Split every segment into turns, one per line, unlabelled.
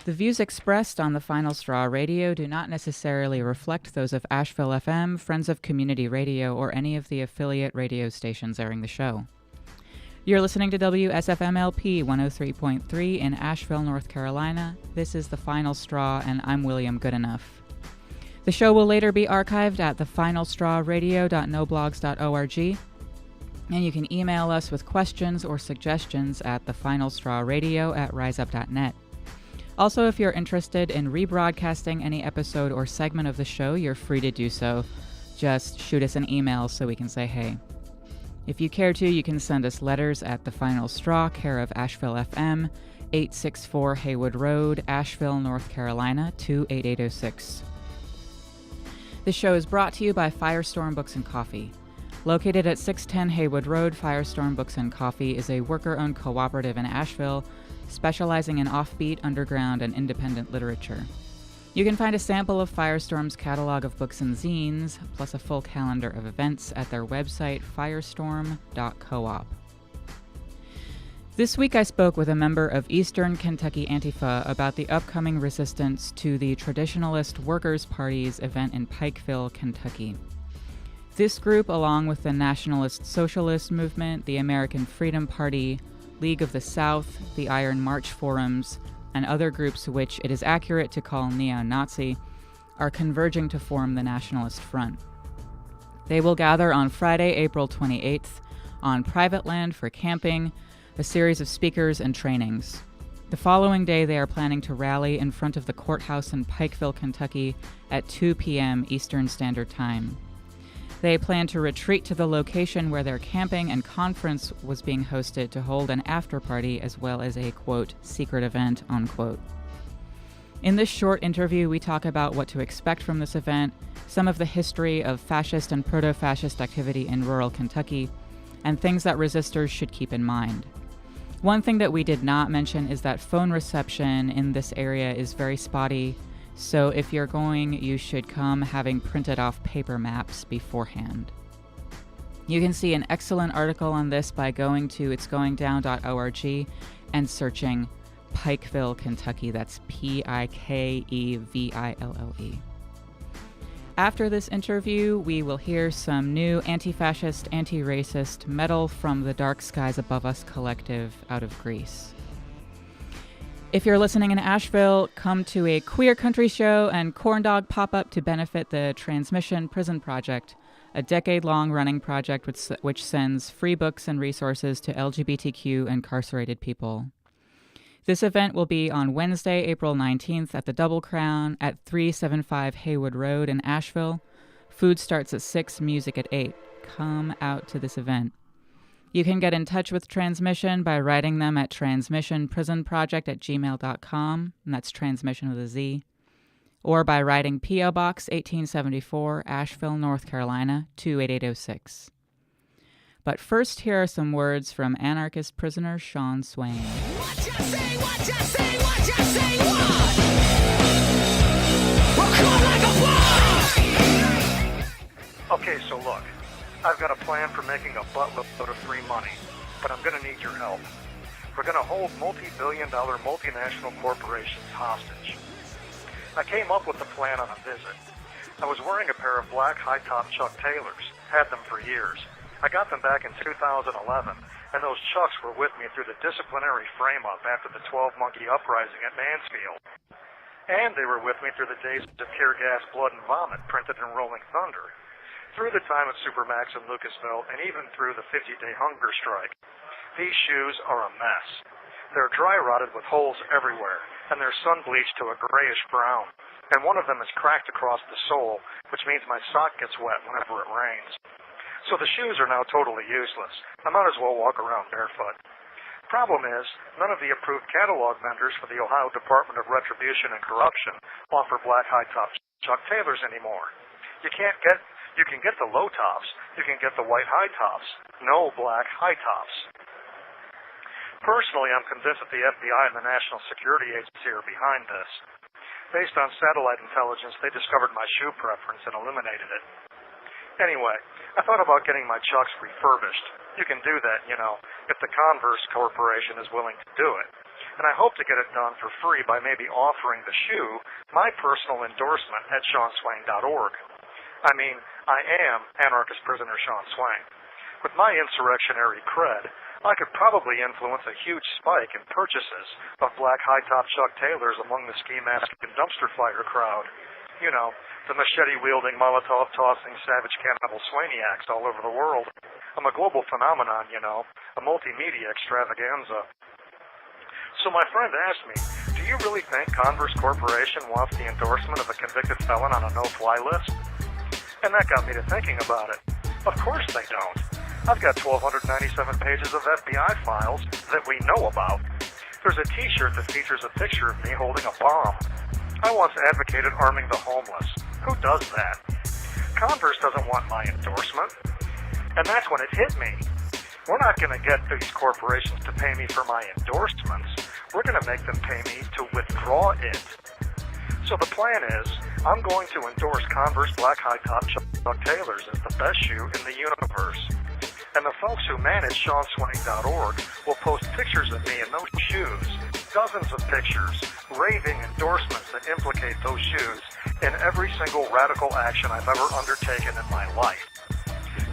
The views expressed on the Final Straw Radio do not necessarily reflect those of Asheville FM, Friends of Community Radio, or any of the affiliate radio stations airing the show. You're listening to WSFM-LP 103.3 in Asheville, North Carolina. This is The Final Straw, and I'm William Goodenough. The show will later be archived at thefinalstrawradio.noblogs.org, and you can email us with questions or suggestions at thefinalstrawradio@riseup.net. Also, if you're interested in rebroadcasting any episode or segment of the show, you're free to do so. Just shoot us an email so we can say hey. If you care to, you can send us letters at The Final Straw, care of Asheville FM, 864 Haywood Road, Asheville, North Carolina, 28806. This show is brought to you by Firestorm Books and Coffee. Located at 610 Haywood Road, Firestorm Books and Coffee is a worker-owned cooperative in Asheville, specializing in offbeat, underground, and independent literature. You can find a sample of Firestorm's catalog of books and zines, plus a full calendar of events at their website, firestorm.coop. This week I spoke with a member of Eastern Kentucky Antifa about the upcoming resistance to the Traditionalist Workers Party's event in Pikeville, Kentucky. This group, along with the Nationalist Socialist Movement, the American Freedom Party, League of the South, the Iron March Forums, and other groups which it is accurate to call neo-Nazi, are converging to form the Nationalist Front. They will gather on Friday, April 28th, on private land for camping, a series of speakers and trainings. The following day, they are planning to rally in front of the courthouse in Pikeville, Kentucky at 2 p.m. Eastern Standard Time. They plan to retreat to the location where their camping and conference was being hosted to hold an after-party as well as a, quote, secret event, unquote. In this short interview, we talk about what to expect from this event, some of the history of fascist and proto-fascist activity in rural Kentucky, and things that resistors should keep in mind. One thing that we did not mention is that phone reception in this area is very spotty, so if you're going, you should come having printed off paper maps beforehand. You can see an excellent article on this by going to itsgoingdown.org and searching Pikeville, Kentucky. That's Pikeville. After this interview, we will hear some new anti-fascist, anti-racist metal from the Dark Skies Above Us collective out of Greece. If you're listening in Asheville, come to a queer country show and corn dog pop-up to benefit the Transmission Prison Project, a decade-long running project which sends free books and resources to LGBTQ incarcerated people. This event will be on Wednesday, April 19th at the Double Crown at 375 Haywood Road in Asheville. Food starts at 6, music at 8. Come out to this event. You can get in touch with Transmission by writing them at transmissionprisonproject@gmail.com, and that's transmission with a Z, or by writing P.O. Box 1874, Asheville, North Carolina, 28806. But first, here are some words from anarchist prisoner Sean Swain.
What you say, what you say, what you say, what? We'll call like a what?
Okay, so look. I've got a plan for making a buttload of free money, but I'm going to need your help. We're going to hold multi-billion-dollar multinational corporations hostage. I came up with the plan on a visit. I was wearing a pair of black high-top Chuck Taylors, had them for years. I got them back in 2011, and those Chucks were with me through the disciplinary frame-up after the 12-monkey uprising at Mansfield. And they were with me through the days of tear gas, blood, and vomit printed in Rolling Thunder. Through the time at Supermax in Lucasville, and even through the 50-day hunger strike. These shoes are a mess. They're dry-rotted with holes everywhere, and they're sun-bleached to a grayish brown. And one of them is cracked across the sole, which means my sock gets wet whenever it rains. So the shoes are now totally useless. I might as well walk around barefoot. Problem is, none of the approved catalog vendors for the Ohio Department of Retribution and Corruption offer black high-top Chuck Taylors anymore. You can get the low tops. You can get the white high tops. No black high tops. Personally, I'm convinced that the FBI and the National Security Agency are behind this. Based on satellite intelligence, they discovered my shoe preference and eliminated it. Anyway, I thought about getting my Chucks refurbished. You can do that, if the Converse Corporation is willing to do it. and I hope to get it done for free by maybe offering the shoe my personal endorsement at SeanSwain.org. I mean, I am anarchist prisoner Sean Swain. With my insurrectionary cred, I could probably influence a huge spike in purchases of black high-top Chuck Taylors among the ski-mask and dumpster fire crowd. You know, the machete-wielding, Molotov-tossing, savage cannibal Swainiacs all over the world. I'm a global phenomenon, you know, a multimedia extravaganza. So my friend asked me, do you really think Converse Corporation wants the endorsement of a convicted felon on a no-fly list? And that got me to thinking about it. Of course they don't. I've got 1,297 pages of FBI files that we know about. There's a t-shirt that features a picture of me holding a bomb. I once advocated arming the homeless. Who does that? Converse doesn't want my endorsement. And that's when it hit me. We're not going to get these corporations to pay me for my endorsements. We're going to make them pay me to withdraw it. So the plan is, I'm going to endorse Converse black high-top Chuck Taylors as the best shoe in the universe. And the folks who manage SeanSwain.org will post pictures of me in those shoes, dozens of pictures, raving endorsements that implicate those shoes in every single radical action I've ever undertaken in my life.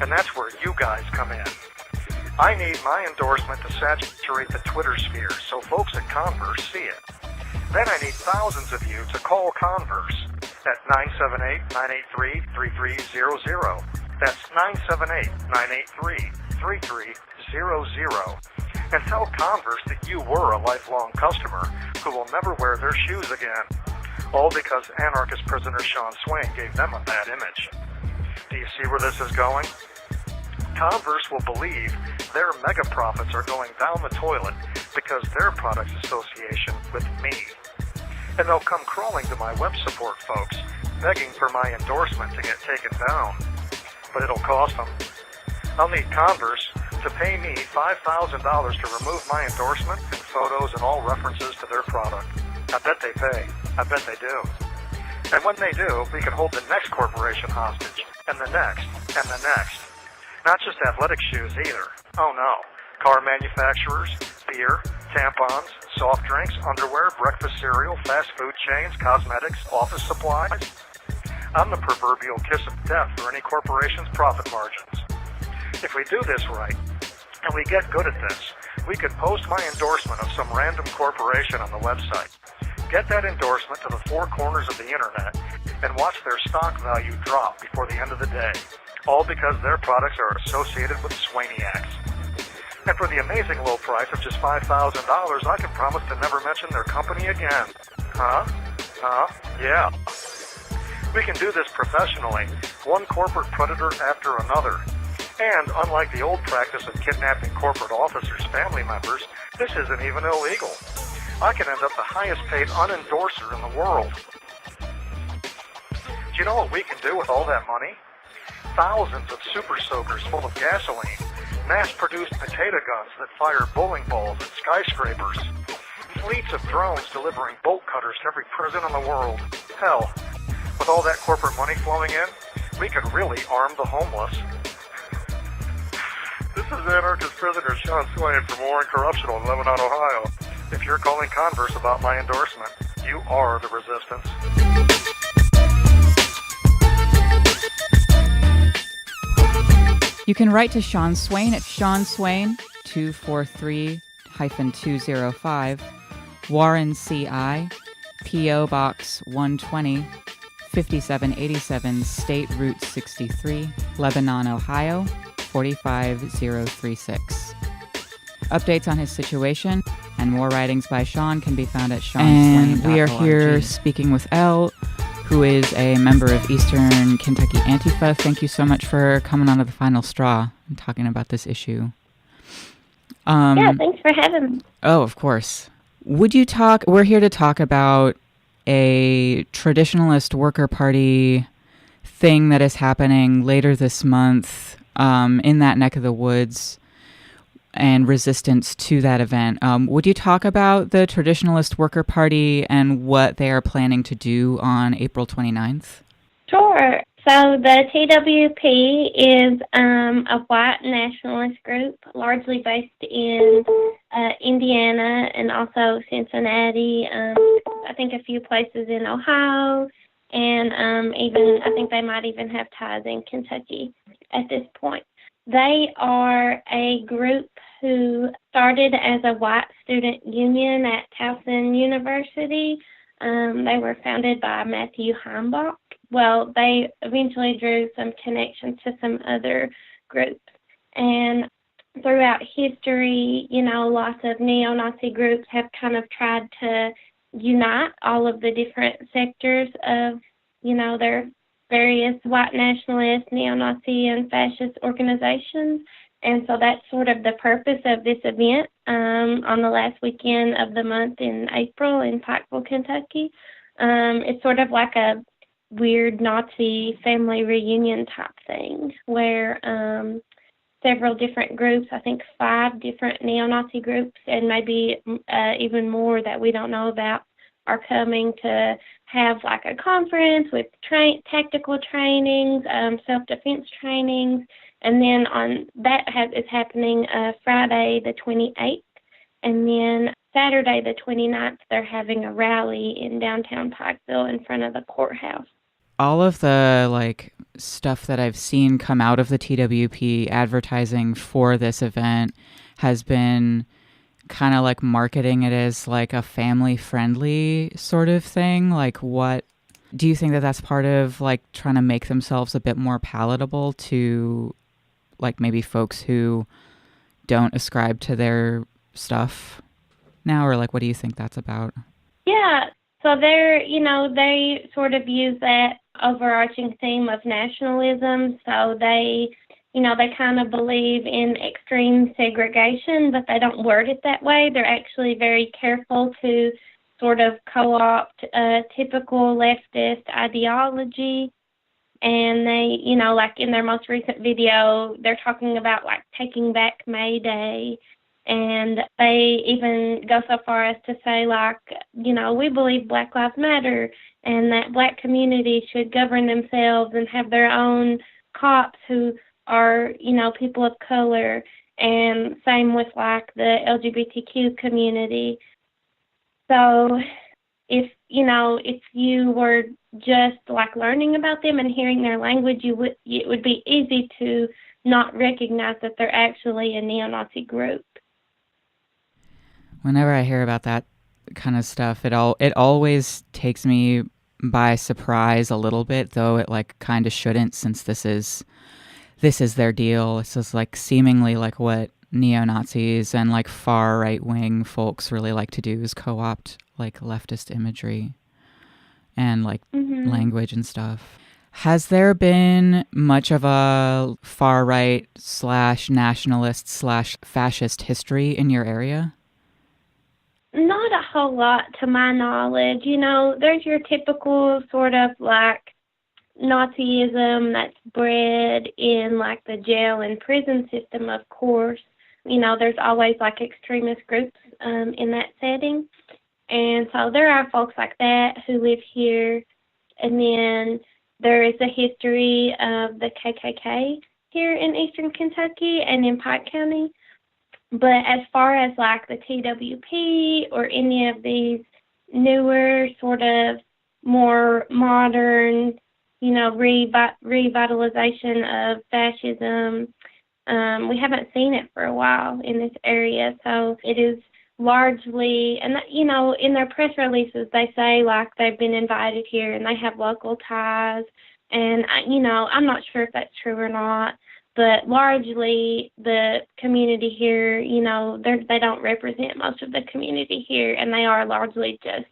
And that's where you guys come in. I need my endorsement to saturate the Twitter sphere so folks at Converse see it. Then I need thousands of you to call Converse at 978-983-3300. That's 978-983-3300. And tell Converse that you were a lifelong customer who will never wear their shoes again. All because anarchist prisoner Sean Swain gave them a bad image. Do you see where this is going? Converse will believe their mega profits are going down the toilet because their product's association with me. And they'll come crawling to my web support folks, begging for my endorsement to get taken down. But it'll cost them. I'll need Converse to pay me $5,000 to remove my endorsement and photos and all references to their product. I bet they pay. I bet they do. And when they do, we can hold the next corporation hostage, and the next, and the next. Not just athletic shoes either. Oh no. Car manufacturers, beer, tampons, soft drinks, underwear, breakfast cereal, fast food chains, cosmetics, office supplies. I'm the proverbial kiss of death for any corporation's profit margins. If we do this right, and we get good at this, we could post my endorsement of some random corporation on the website. Get that endorsement to the four corners of the internet, and watch their stock value drop before the end of the day. All because their products are associated with Swainiacs. And for the amazing low price of just $5,000, I can promise to never mention their company again. Huh? Yeah. We can do this professionally, one corporate predator after another. And unlike the old practice of kidnapping corporate officers' family members, this isn't even illegal. I can end up the highest paid unendorser in the world. Do you know what we can do with all that money? Thousands of super soakers full of gasoline, mass-produced potato guns that fire bowling balls at skyscrapers, fleets of drones delivering bolt cutters to every prison in the world. Hell, with all that corporate money flowing in, we could really arm the homeless. This is anarchist prisoner Sean Swain for War and Corruption on Lebanon, Ohio. If you're calling Converse about my endorsement, you are the resistance.
You can write to Sean Swain at Sean Swain 243-205 Warren CI P.O. Box 120 5787 State Route 63 Lebanon, Ohio 45036. Updates on his situation and more writings by Sean can be found at SeanSwain.org. And we are here speaking with Elle, who is a member of Eastern Kentucky Antifa. Thank you so much for coming on to The Final Straw and talking about this issue.
Yeah, thanks for having me.
Oh, of course. We're here to talk about a Traditionalist Worker Party thing that is happening later this month in that neck of the woods and resistance to that event. Would you talk about the Traditionalist Worker Party and what they are planning to do on April 29th?
Sure. So the TWP is a white nationalist group, largely based in Indiana and also Cincinnati. I think a few places in Ohio, and even I think they might even have ties in Kentucky at this point. They are a group who started as a white student union at Towson University. They were founded by Matthew Heimbach. Well, they eventually drew some connections to some other groups. And throughout history, lots of neo-Nazi groups have kind of tried to unite all of the different sectors of, their various white nationalist, neo-Nazi, and fascist organizations. And so that's sort of the purpose of this event on the last weekend of the month in April in Pikeville, Kentucky. It's sort of like a weird Nazi family reunion type thing where several different groups, I think 5 different neo-Nazi groups and maybe even more that we don't know about, are coming to have like a conference with tactical trainings, self-defense trainings, and then on that is happening Friday the 28th, and then Saturday the 29th they're having a rally in downtown Pikeville in front of the courthouse.
All of the stuff that I've seen come out of the TWP advertising for this event has been kind of marketing it as a family friendly sort of thing. What do you think that's part of trying to make themselves a bit more palatable to maybe folks who don't ascribe to their stuff now, or what do you think that's about?
Yeah, so they sort of use that overarching theme of nationalism. So they kind of believe in extreme segregation, but they don't word it that way. They're actually very careful to sort of co-opt a typical leftist ideology. And they, in their most recent video, they're talking about taking back May Day. And they even go so far as to say, we believe Black Lives Matter and that Black communities should govern themselves and have their own cops who are, people of color, and same with the LGBTQ community. So if you were just learning about them and hearing their language, it would be easy to not recognize that they're actually a neo-Nazi group.
Whenever I hear about that kind of stuff, it always takes me by surprise a little bit, though it kind of shouldn't, since this is their deal. This is seemingly what neo-Nazis and far right-wing folks really like to do, is co-opt leftist imagery and language and stuff. Has there been much of a far right / nationalist / fascist history in your area?
Not a whole lot to my knowledge. There's your typical sort of Nazism that's bred in the jail and prison system, of course. There's always extremist groups in that setting. And so there are folks like that who live here. And then there is a history of the KKK here in Eastern Kentucky and in Pike County. But as far as the TWP or any of these newer sort of more modern, revitalization of fascism, we haven't seen it for a while in this area. So it is largely, and in their press releases they say they've been invited here and they have local ties, and I'm not sure if that's true or not, but largely the community here, they don't represent most of the community here, and they are largely just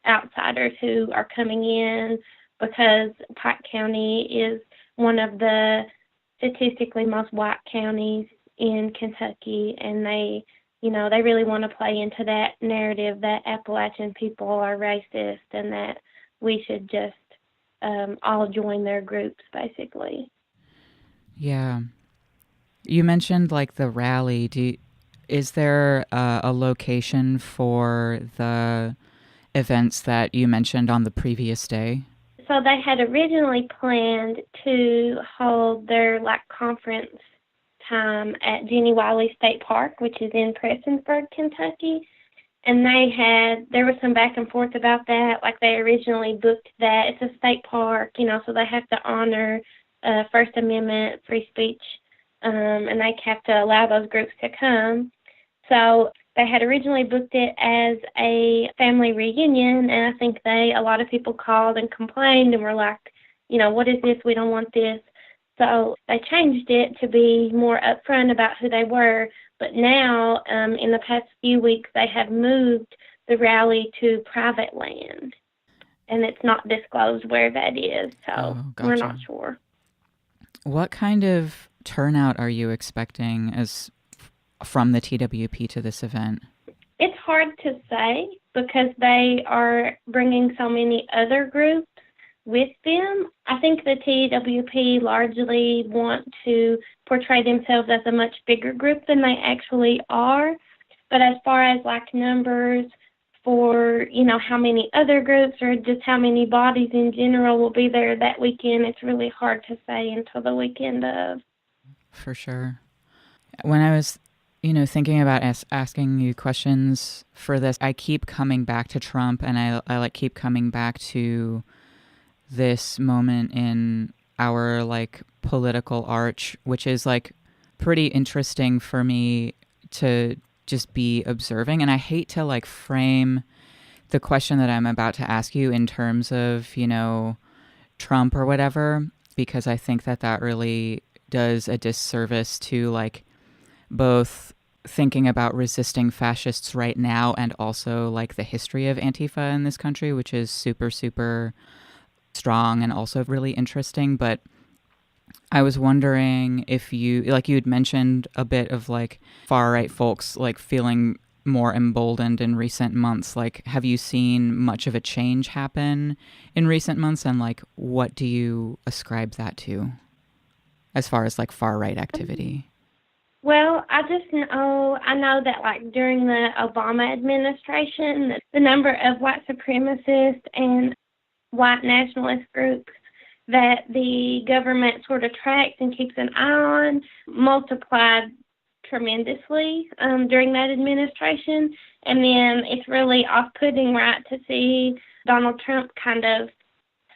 outsiders who are coming in because Pike County is one of the statistically most white counties in Kentucky, and they really want to play into that narrative that Appalachian people are racist and that we should just all join their groups, basically.
Yeah. You mentioned the rally. Is there a location for the events that you mentioned on the previous day?
So they had originally planned to hold their conference time at Jenny Wiley State Park, which is in Prestonsburg, Kentucky. And there was some back and forth about that. Like, they originally booked that. It's a state park, so they have to honor First Amendment free speech, and they have to allow those groups to come. So they had originally booked it as a family reunion, and I think a lot of people called and complained and were like, what is this? We don't want this. So they changed it to be more upfront about who they were. But now, in the past few weeks, they have moved the rally to private land, and it's not disclosed where that is. So
Gotcha.
We're not sure.
What kind of turnout are you expecting from the TWP to this event?
It's hard to say because they are bringing so many other groups with them. I think the TWP largely want to portray themselves as a much bigger group than they actually are. But as far as numbers for, how many other groups or just how many bodies in general will be there that weekend, it's really hard to say until the weekend of.
For sure. When I was, thinking about asking you questions for this, I keep coming back to Trump, and I keep coming back to this moment in our political arch, which is pretty interesting for me to just be observing. And I hate to frame the question that I'm about to ask you in terms of, Trump or whatever, because I think that really does a disservice to both thinking about resisting fascists right now and also the history of Antifa in this country, which is super, super strong and also really interesting. But I was wondering if you had mentioned a bit of far right folks feeling more emboldened in recent months. Have you seen much of a change happen in recent months, and what do you ascribe that to as far as far right activity?
Well, I know that during the Obama administration, the number of white supremacist and white nationalist groups that the government sort of tracks and keeps an eye on multiplied tremendously during that administration. And then it's really off-putting, right, to see Donald Trump kind of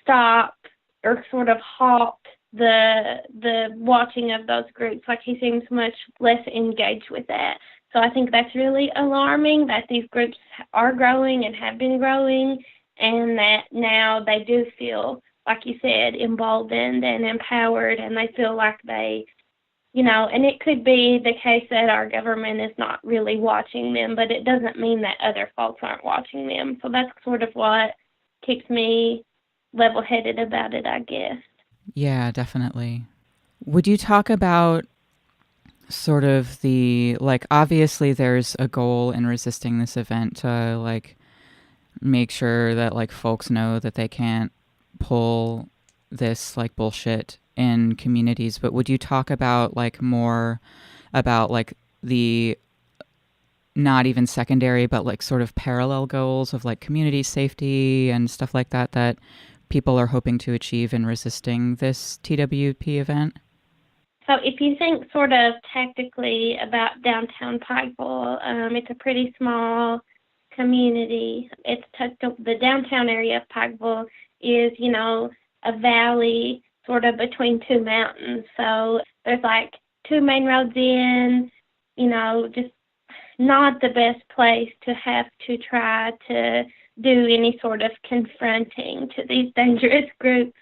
stop or sort of halt the watching of those groups. He seems much less engaged with that. So I think that's really alarming that these groups are growing and have been growing, and that now they do feel, like you said, emboldened and empowered, and they feel like they, and it could be the case that our government is not really watching them, but it doesn't mean that other folks aren't watching them. So that's sort of what keeps me level-headed about it, I guess.
Yeah, definitely. Would you talk about sort of the, obviously there's a goal in resisting this event to, make sure that, folks know that they can't pull this, bullshit in communities. But would you talk about, more about, the not even secondary, but, sort of parallel goals of, community safety and stuff like that people are hoping to achieve in resisting this TWP event?
So if you think sort of tactically about downtown Pikeville, it's a pretty small community. It's the downtown area of Pikeville is, a valley sort of between two mountains. So there's two main roads in, just not the best place to have to try to do any sort of confronting to these dangerous groups.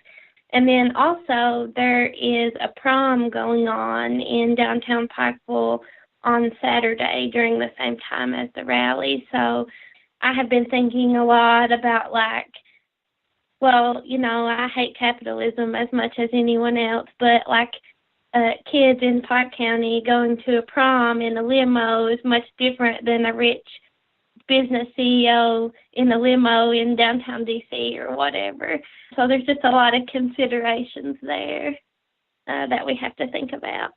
And then also there is a prom going on in downtown Pikeville on Saturday during the same time as the rally. So I have been thinking a lot about I hate capitalism as much as anyone else, but kids in Pike County going to a prom in a limo is much different than a rich business CEO in a limo in downtown DC or whatever. So there's just a lot of considerations there that we have to think about.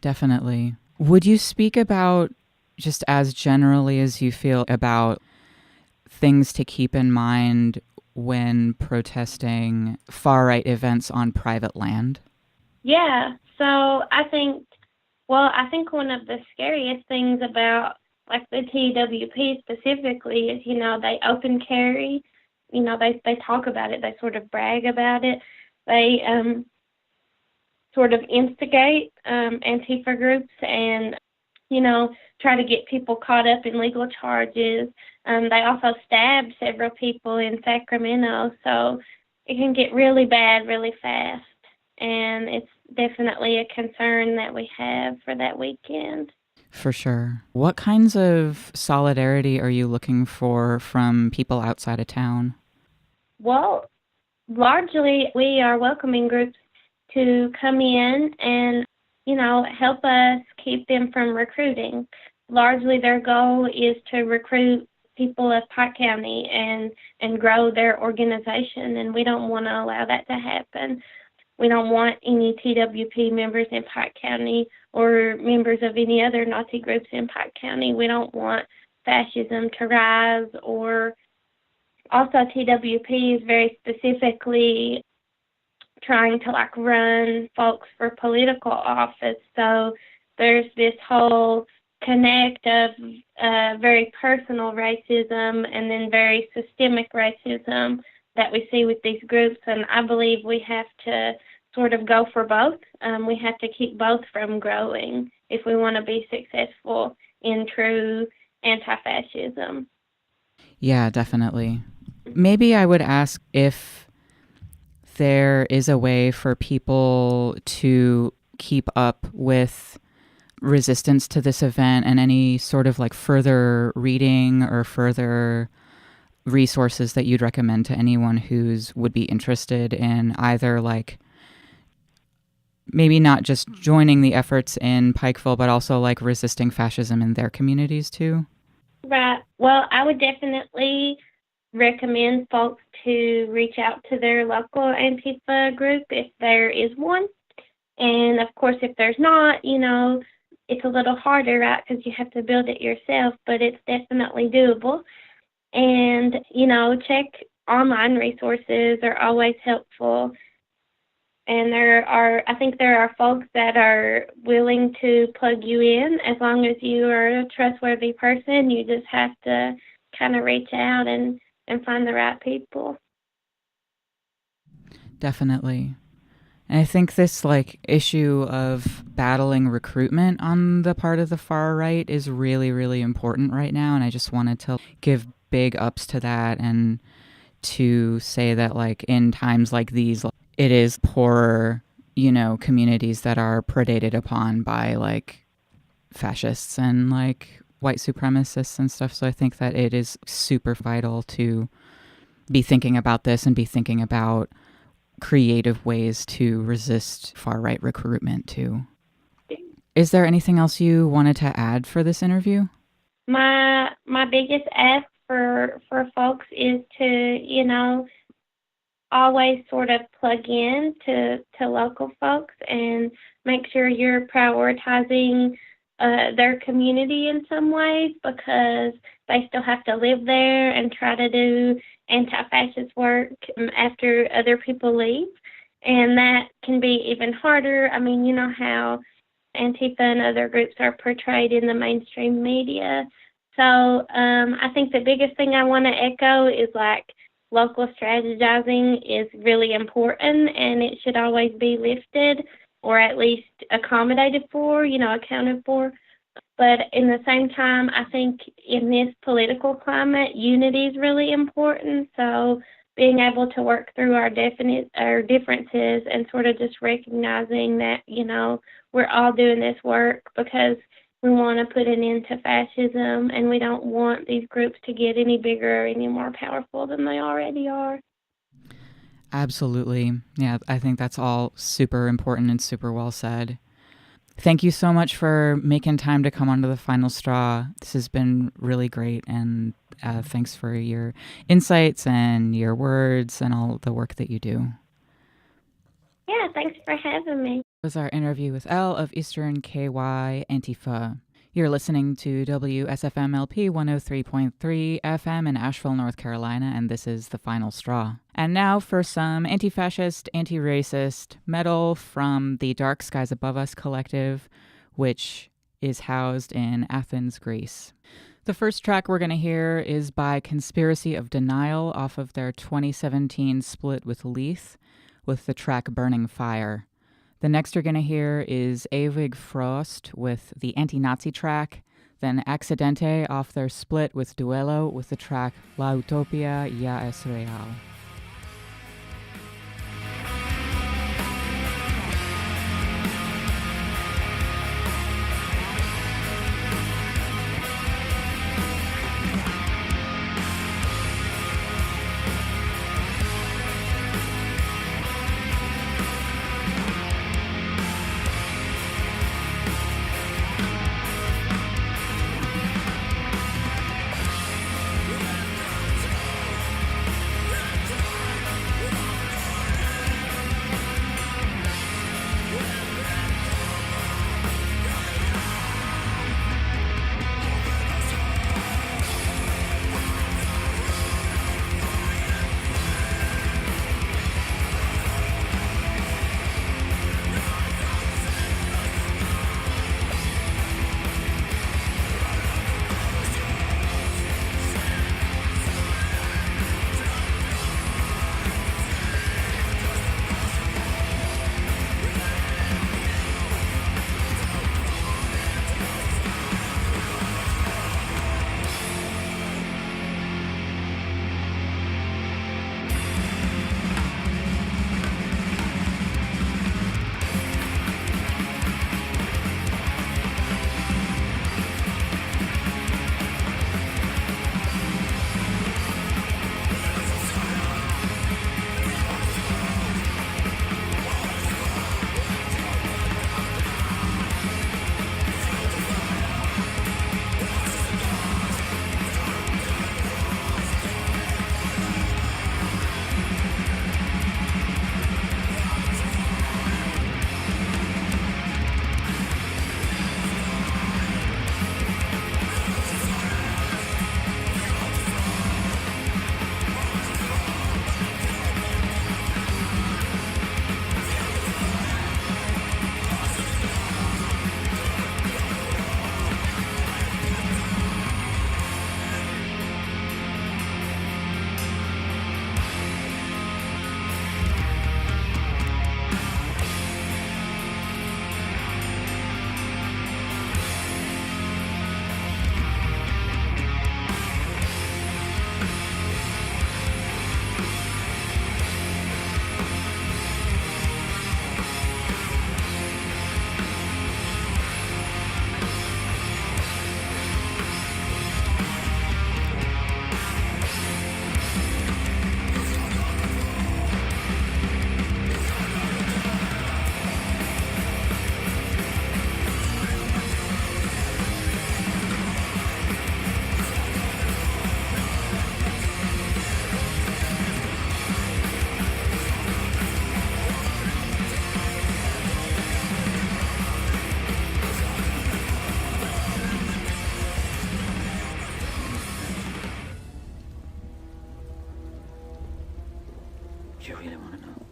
Definitely. Would you speak about, just as generally as you feel, about things to keep in mind when protesting far-right events on private land?
Yeah, so I think one of the scariest things about like the TWP specifically is, they open carry. They talk about it, they sort of brag about it. They sort of instigate Antifa groups and, try to get people caught up in legal charges. They also stabbed several people in Sacramento, so it can get really bad really fast. And it's definitely a concern that we have for that weekend.
For sure. What kinds of solidarity are you looking for from people outside of town?
Well, largely we are welcoming groups to come in and, help us keep them from recruiting. Largely their goal is to recruit people of Pike County and grow their organization, and we don't want to allow that to happen. We don't want any TWP members in Pike County or members of any other Nazi groups in Pike County. We don't want fascism to rise, or also TWP is very specifically trying to run folks for political office. So there's this whole connect of very personal racism and then very systemic racism that we see with these groups, and I believe we have to sort of go for both. We have to keep both from growing if we want to be successful in true anti-fascism.
Yeah, definitely. Maybe I would ask if there is a way for people to keep up with resistance to this event and any sort of further reading or further resources that you'd recommend to anyone would be interested in either maybe not just joining the efforts in Pikeville, but also resisting fascism in their communities too?
Right. Well, I would definitely recommend folks to reach out to their local Antifa group if there is one. And of course, if there's not, it's a little harder, right, because you have to build it yourself, but it's definitely doable. And, check online resources are always helpful. And I think there are folks that are willing to plug you in as long as you are a trustworthy person. You just have to kind of reach out and find the right people.
Definitely. And I think this issue of battling recruitment on the part of the far right is really, really important right now. And I just wanted to give big ups to that and to say that in times like these, it is poorer, communities that are predated upon by fascists and white supremacists and stuff. So I think that it is super vital to be thinking about this and be thinking about creative ways to resist far-right recruitment too. Is there anything else you wanted to add for this interview?
My biggest ask for folks is to, always sort of plug in to local folks and make sure you're prioritizing their community in some ways, because they still have to live there and try to do anti-fascist work after other people leave. And that can be even harder. I mean, you know how Antifa and other groups are portrayed in the mainstream media. So I think the biggest thing I want to echo is local strategizing is really important, and it should always be lifted or at least accommodated for, accounted for. But in the same time, I think in this political climate, unity is really important. So being able to work through our differences and sort of just recognizing that, we're all doing this work because we want to put an end to fascism, and we don't want these groups to get any bigger or any more powerful than they already are.
Absolutely. Yeah, I think that's all super important and super well said. Thank you so much for making time to come onto The Final Straw. This has been really great, and thanks for your insights and your words and all the work that you do.
Yeah, thanks for having me.
That was our interview with Elle of Eastern KY Antifa. You're listening to WSFM-LP 103.3 FM in Asheville, North Carolina, and this is The Final Straw. And now for some anti-fascist, anti-racist metal from the Dark Skies Above Us collective, which is housed in Athens, Greece. The first track we're going to hear is by Conspiracy of Denial off of their 2017 split with Leith, with the track Burning Fire. The next you're going to hear is Ewig Frost with the anti-Nazi track, then Accidente off their split with Duelo with the track La Utopia ya es real.
You really want to know?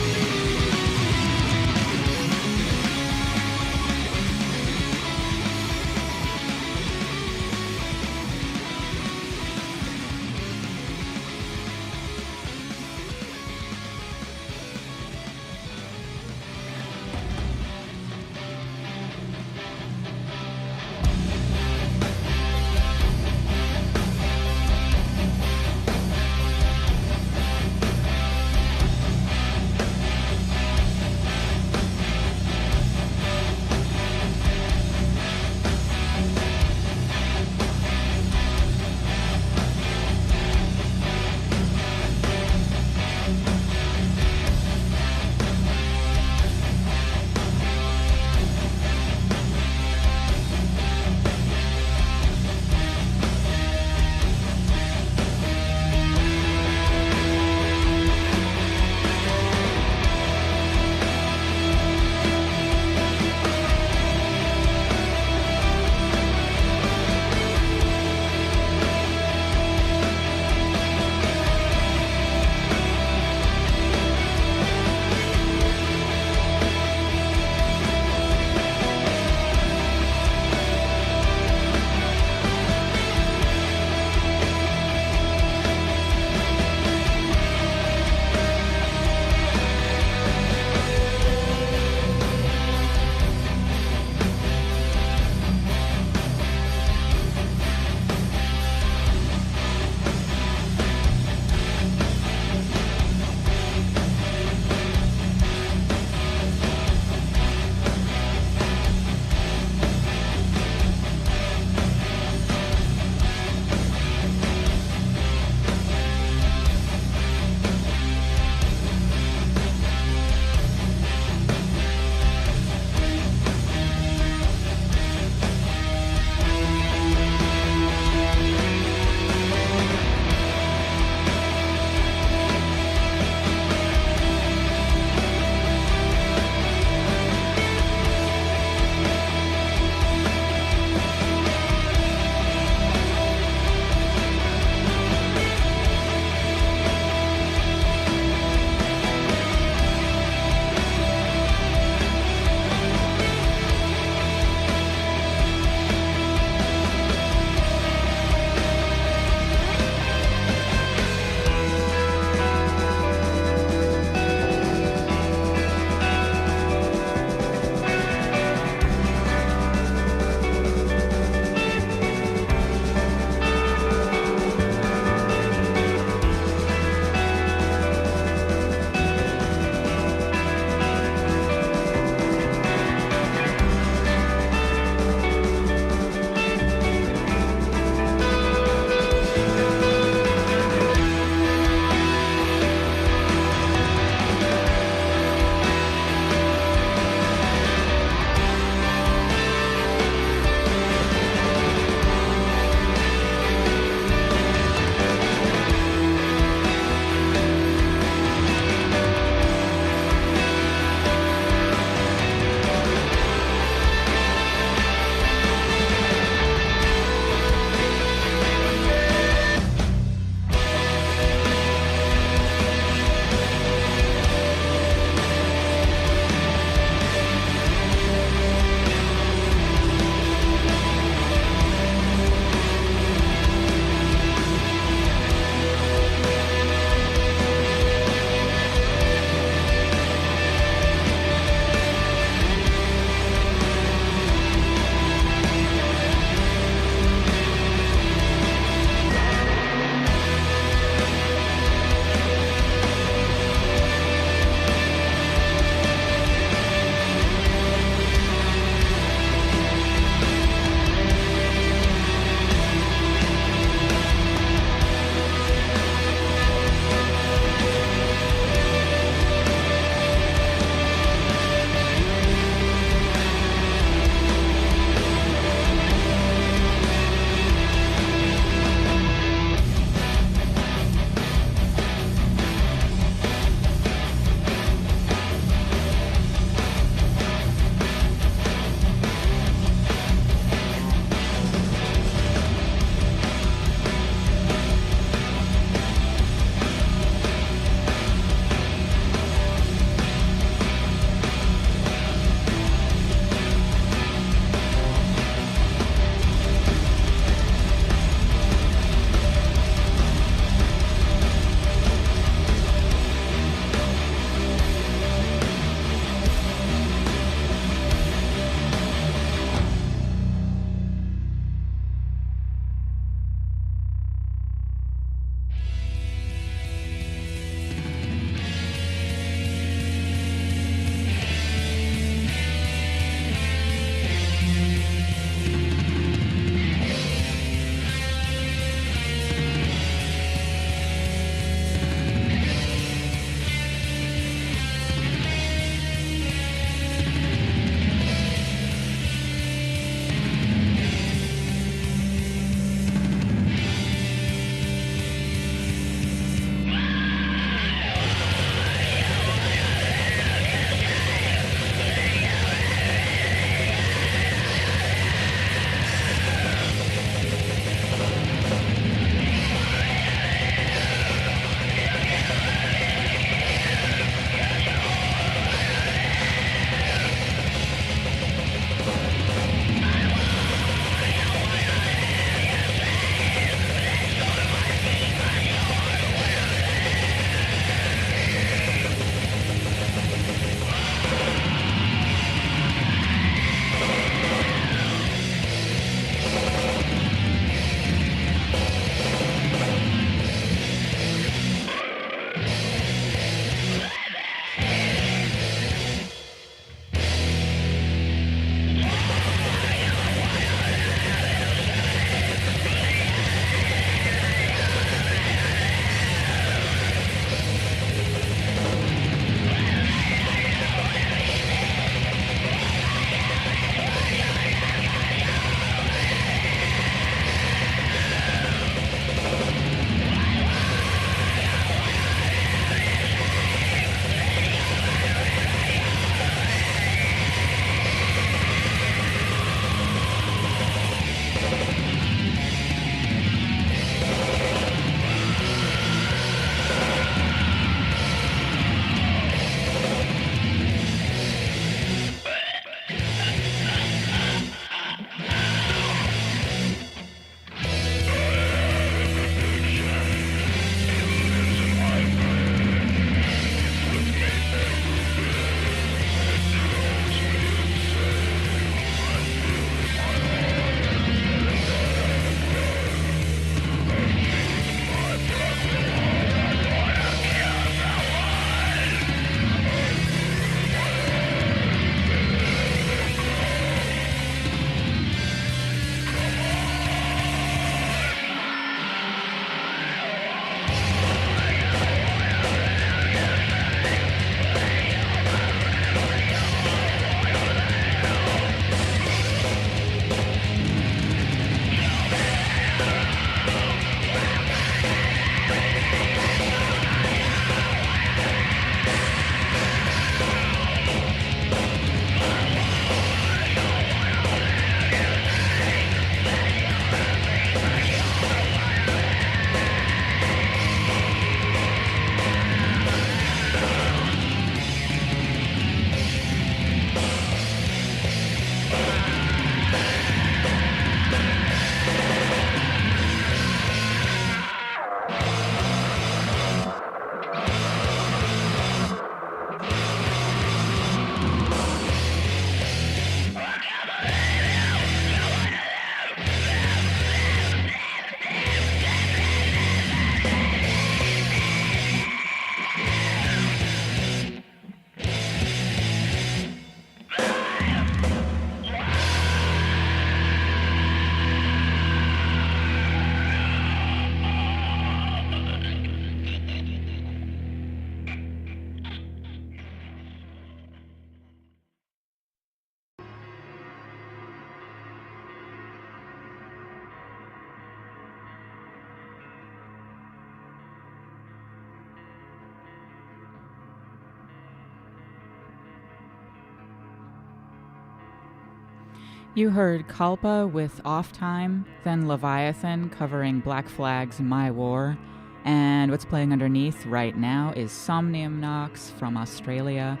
You heard Kalpa with Off Time, then Leviathan covering Black Flag's My War, and what's playing underneath right now is Somnium Nox from Australia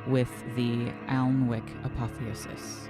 with the Alnwick Apotheosis.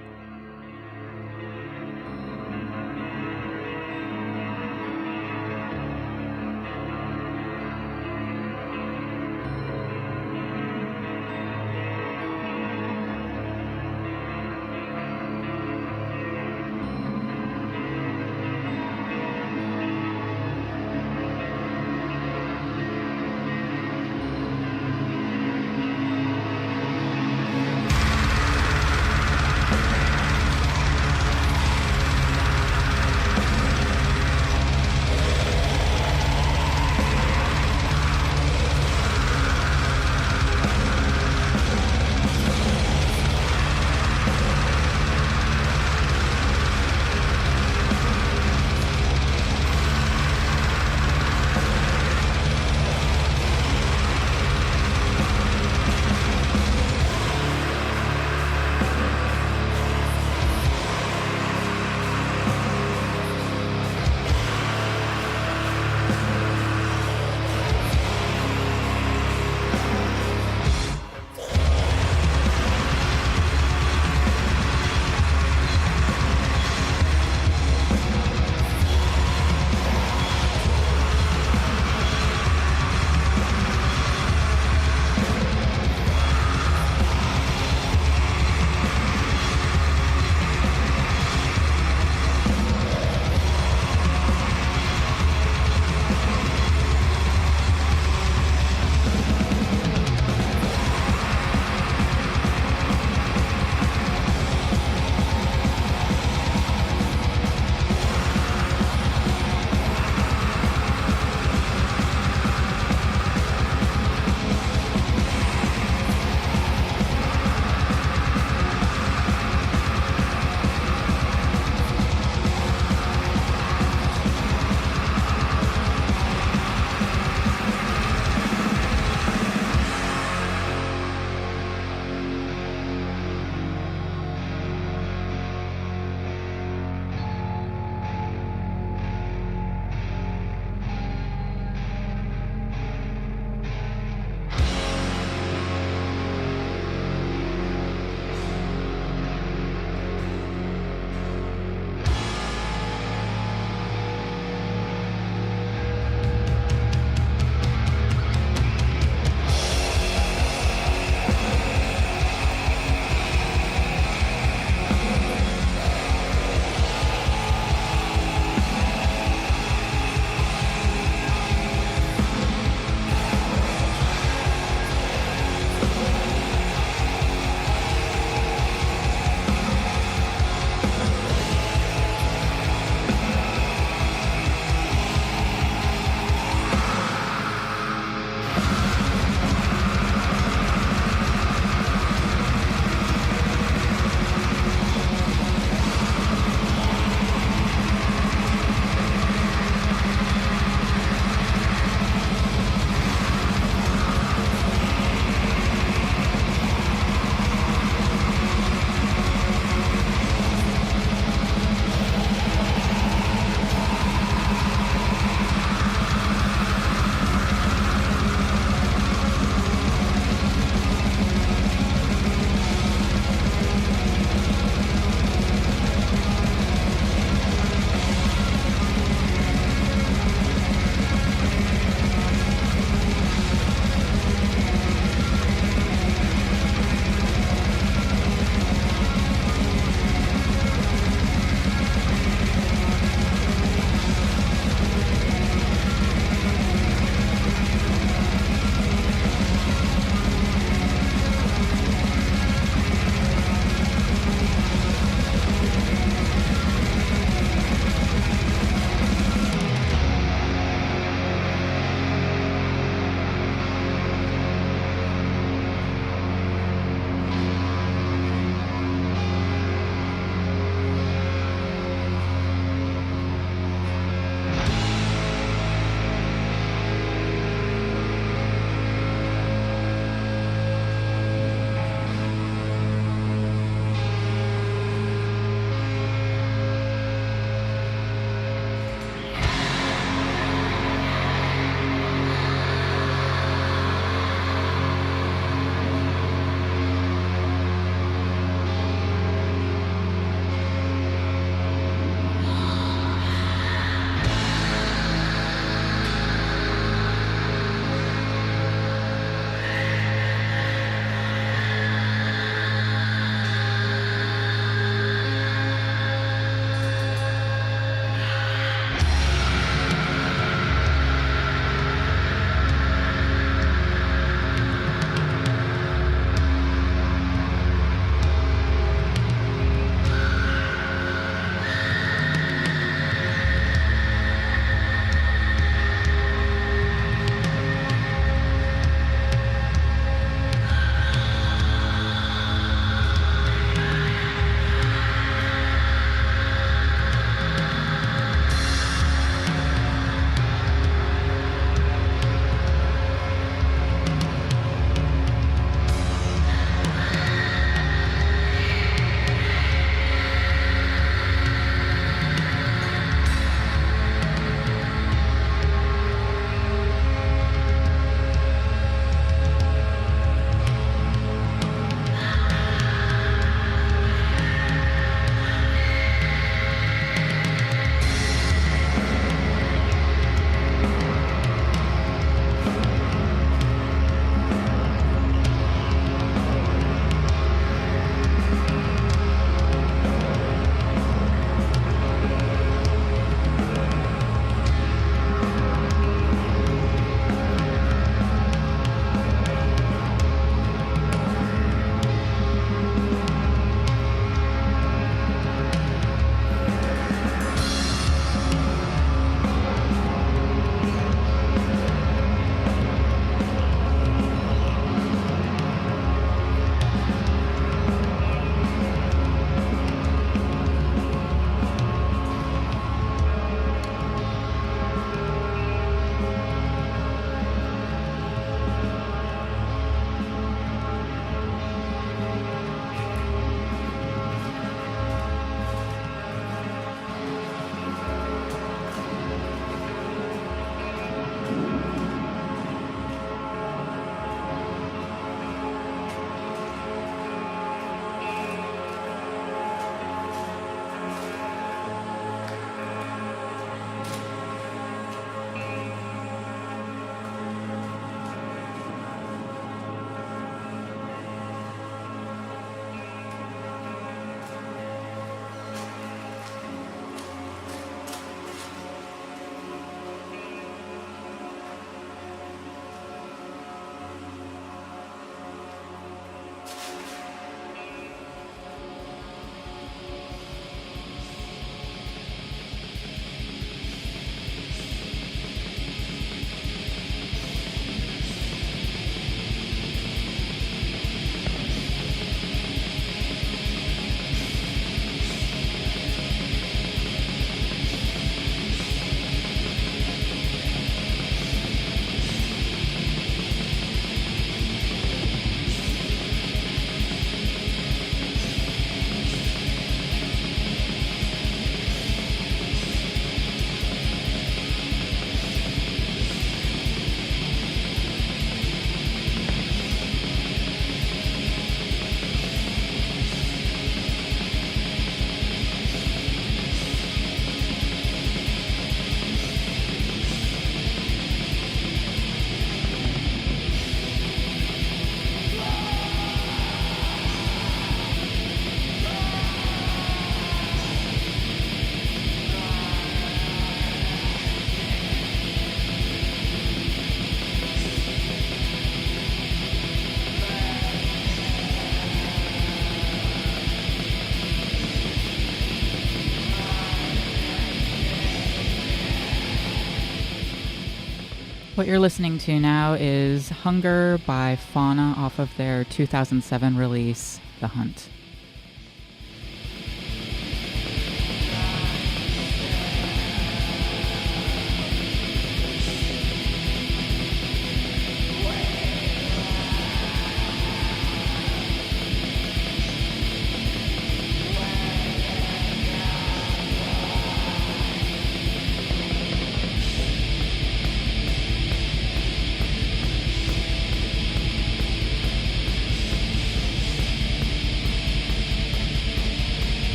What you're listening to now is Hunger by Fauna off of their 2007 release, The Hunt.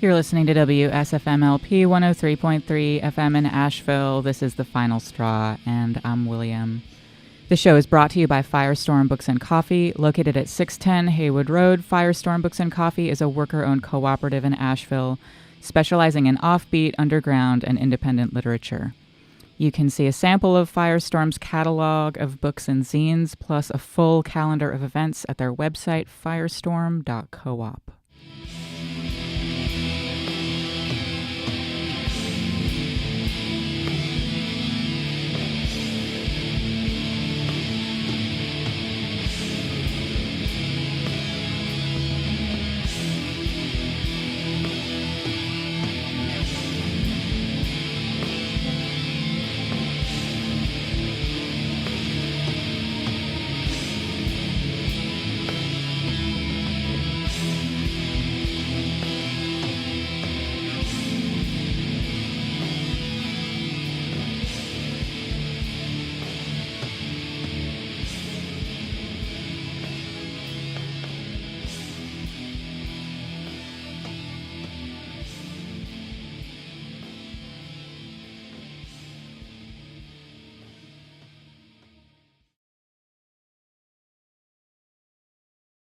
You're listening to WSFMLP 103.3 FM in Asheville. This is The Final Straw, and I'm William. The show is brought to you by Firestorm Books and Coffee, located at 610 Haywood Road. Firestorm Books and Coffee is a worker-owned cooperative in Asheville, specializing in offbeat, underground, and independent literature. You can see a sample of Firestorm's catalog of books and zines, plus a full calendar of events at their website, firestorm.coop.